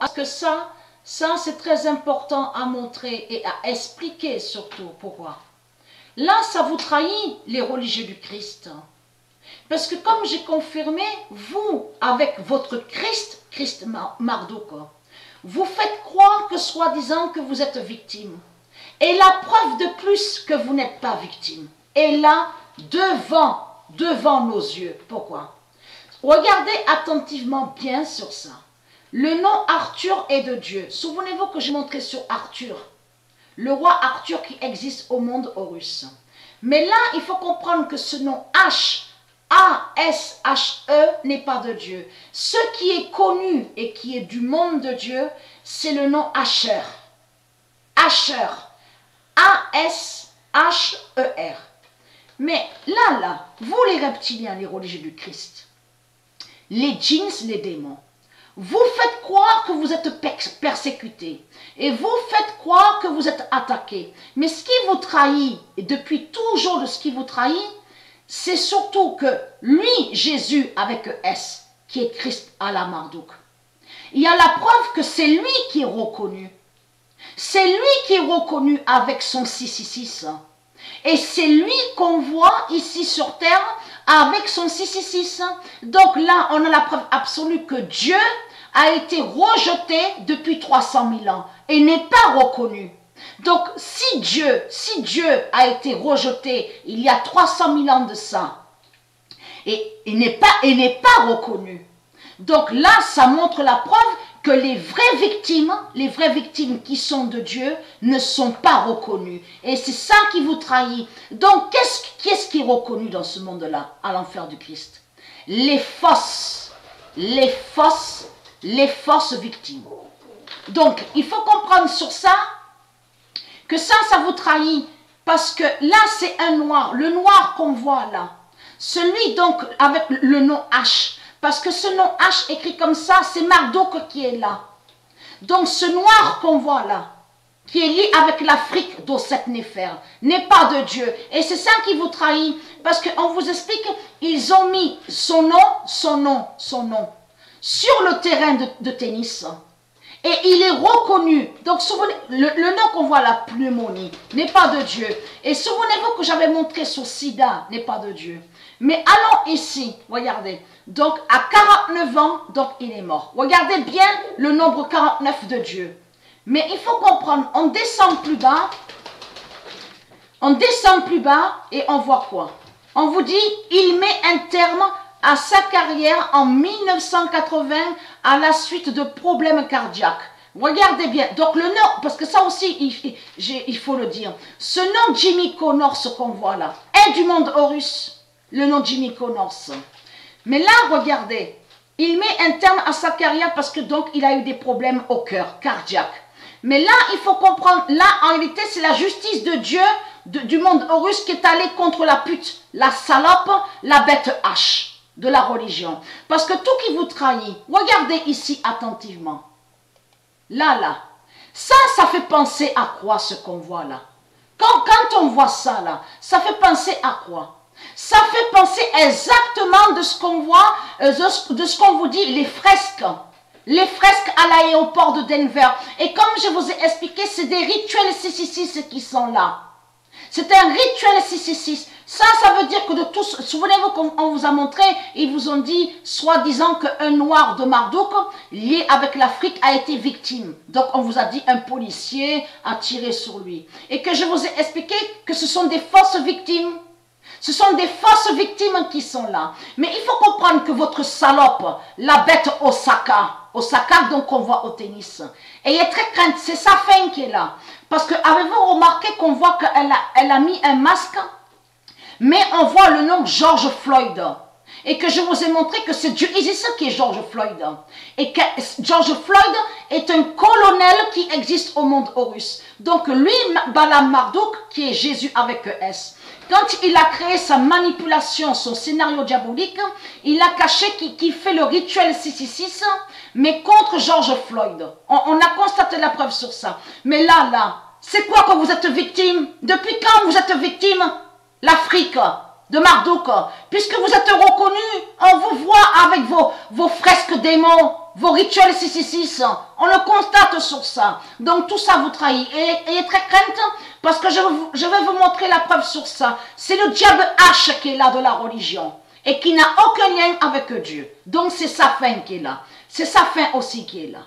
attention à ce que ça c'est très important à montrer et à expliquer surtout. Pourquoi? Là, ça vous trahit les religieux du Christ. Parce que comme j'ai confirmé, vous, avec votre Christ Marduk, vous faites croire que soi-disant que vous êtes victime. Et la preuve de plus que vous n'êtes pas victime est là, devant nos yeux. Pourquoi? Regardez attentivement bien sur ça. Le nom Arthur est de Dieu. Souvenez-vous que j'ai montré sur Arthur, le roi Arthur qui existe au monde Horus. Mais là, il faut comprendre que ce nom A-S-H-E n'est pas de Dieu. Ce qui est connu et qui est du monde de Dieu, c'est le nom Asher. Asher. A-S-H-E-R. Mais là, vous les reptiliens, les religieux du Christ, les djinns, les démons, vous faites croire que vous êtes persécutés et vous faites croire que vous êtes attaqués. Mais ce qui vous trahit, et depuis toujours de ce qui vous trahit, c'est surtout que lui, Jésus avec S, qui est Christ à la Marduk, il y a la preuve que c'est lui qui est reconnu. C'est lui qui est reconnu avec son 666. Et c'est lui qu'on voit ici sur terre avec son 666. Donc là, on a la preuve absolue que Dieu a été rejeté depuis 300 000 ans et n'est pas reconnu. Donc si Dieu a été rejeté il y a 300 000 ans de ça, et n'est pas reconnu, donc là, ça montre la preuve que les vraies victimes qui sont de Dieu ne sont pas reconnues. Et c'est ça qui vous trahit. Donc, qu'est-ce qui est reconnu dans ce monde-là, à l'enfer du Christ? Les fausses victimes. Donc, il faut comprendre sur ça, que ça vous trahit. Parce que là, c'est un noir. Le noir qu'on voit là, celui donc avec le nom H. Parce que ce nom H écrit comme ça, c'est Marduk qui est là. Donc ce noir qu'on voit là, qui est lié avec l'Afrique d'Osset Néfer, n'est pas de Dieu. Et c'est ça qui vous trahit. Parce qu'on vous explique, ils ont mis son nom sur le terrain de tennis. Et il est reconnu. Donc souvenez, le nom qu'on voit là, pneumonie, n'est pas de Dieu. Et souvenez-vous que j'avais montré sur Sida, n'est pas de Dieu. Mais allons ici, regardez. Donc à 49 ans, donc il est mort. Regardez bien le nombre 49 de Dieu. Mais il faut comprendre, on descend plus bas. On descend plus bas et on voit quoi? On vous dit, il met un terme à sa carrière en 1980 à la suite de problèmes cardiaques. Regardez bien. Donc le nom, parce que ça aussi, il faut le dire. Ce nom Jimmy Connors, ce qu'on voit là, est du monde Horus. Le nom Jimmy Connors. Mais là, regardez. Il met un terme à sa carrière parce que donc il a eu des problèmes au cœur, cardiaque. Mais là, il faut comprendre, là, en réalité, c'est la justice de Dieu, du monde Horus qui est allée contre la pute, la salope, la bête H de la religion. Parce que tout qui vous trahit, regardez ici attentivement. Là. Ça fait penser à quoi ce qu'on voit là? Quand on voit ça là, ça fait penser à quoi? Ça fait penser exactement de ce qu'on voit, de ce qu'on vous dit, les fresques. Les fresques à l'aéroport de Denver. Et comme je vous ai expliqué, c'est des rituels 666 qui sont là. C'est un rituel 666. Ça veut dire que de tous, souvenez-vous qu'on vous a montré, ils vous ont dit, soi-disant qu'un noir de Marduk, lié avec l'Afrique, a été victime. Donc on vous a dit, un policier a tiré sur lui. Et que je vous ai expliqué que ce sont des fausses victimes. Ce sont des fausses victimes qui sont là. Mais il faut comprendre que votre salope, la bête Osaka donc on voit au tennis, elle est très crainte, c'est sa fin qui est là. Parce que avez-vous remarqué qu'on voit qu'elle a mis un masque, mais on voit le nom George Floyd. Et que je vous ai montré que c'est Dieu Isis qui est George Floyd. Et que George Floyd est un colonel qui existe au monde Horus. Donc lui, Balaam Marduk, qui est Jésus avec S. Quand il a créé sa manipulation, son scénario diabolique, il a caché qu'il fait le rituel 666, mais contre George Floyd. On a constaté la preuve sur ça. Mais là, c'est quoi que vous êtes victime? Depuis quand vous êtes victime? L'Afrique de Marduk. Puisque vous êtes reconnu, on vous voit avec vos fresques démons. vos rituels 666, on le constate sur ça. Donc tout ça vous trahit. Et ayez très crainte parce que je vais vous montrer la preuve sur ça. C'est le diable H qui est là de la religion et qui n'a aucun lien avec Dieu. Donc c'est sa fin qui est là. C'est sa fin aussi qui est là.